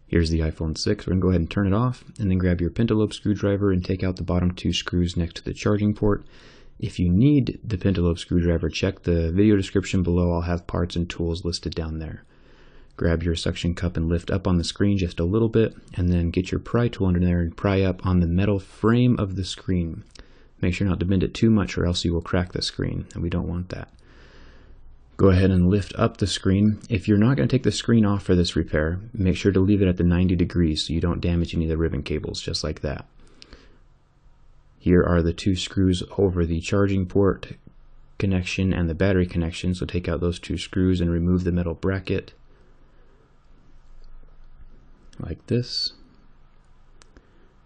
Here's the iPhone 6. We're going to go ahead and turn it off, and then grab your pentalobe screwdriver and take out the bottom 2 screws next to the charging port. If you need the pentalobe screwdriver, check the video description below. I'll have parts and tools listed down there. Grab your suction cup and lift up on the screen just a little bit, and then get your pry tool under there and pry up on the metal frame of the screen. Make sure not to bend it too much or else you will crack the screen, and we don't want that. Go ahead and lift up the screen. If you're not going to take the screen off for this repair, make sure to leave it at the 90 degrees so you don't damage any of the ribbon cables, just like that. Here are the 2 screws over the charging port connection and the battery connection, so take out those 2 screws and remove the metal bracket like this.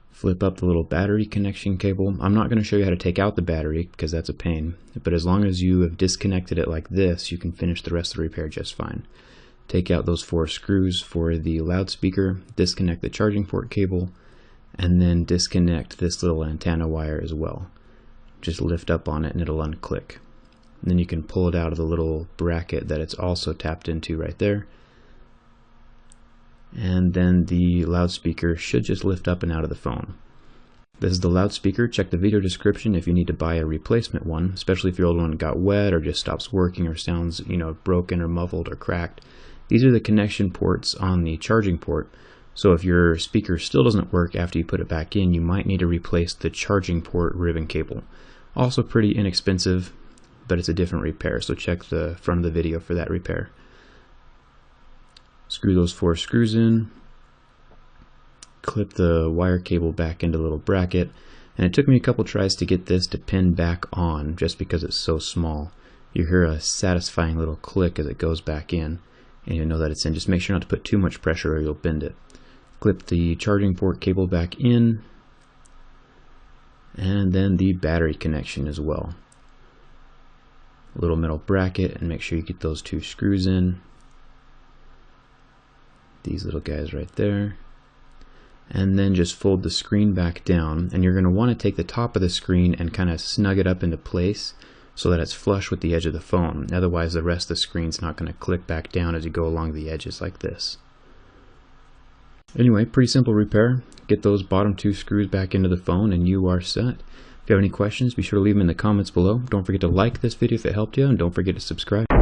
Flip up the little battery connection cable. I'm not going to show you how to take out the battery because that's a pain, but as long as you have disconnected it like this, you can finish the rest of the repair just fine. Take out those 4 screws for the loudspeaker, disconnect the charging port cable, and then disconnect this little antenna wire as well. Just lift up on it and it'll unclick. And then you can pull it out of the little bracket that it's also tapped into right there. And then the loudspeaker should just lift up and out of the phone. This is the loudspeaker. Check the video description if you need to buy a replacement one, especially if your old one got wet or just stops working or sounds, broken or muffled or cracked. These are the connection ports on the charging port. So if your speaker still doesn't work after you put it back in, you might need to replace the charging port ribbon cable. Also pretty inexpensive, but it's a different repair, so check the front of the video for that repair. Screw those 4 screws in, clip the wire cable back into the little bracket, and it took me a couple tries to get this to pin back on just because it's so small. You hear a satisfying little click as it goes back in, and you'll know that it's in. Just make sure not to put too much pressure or you'll bend it. Clip the charging port cable back in, and then the battery connection as well. A little metal bracket, and make sure you get those 2 screws in. These little guys right there. And then just fold the screen back down, and you're going to want to take the top of the screen and kind of snug it up into place so that it's flush with the edge of the phone. Otherwise the rest of the screen's not going to click back down as you go along the edges like this. Anyway, pretty simple repair. Get those bottom 2 screws back into the phone and you are set. If you have any questions, be sure to leave them in the comments below. Don't forget to like this video if it helped you, and don't forget to subscribe.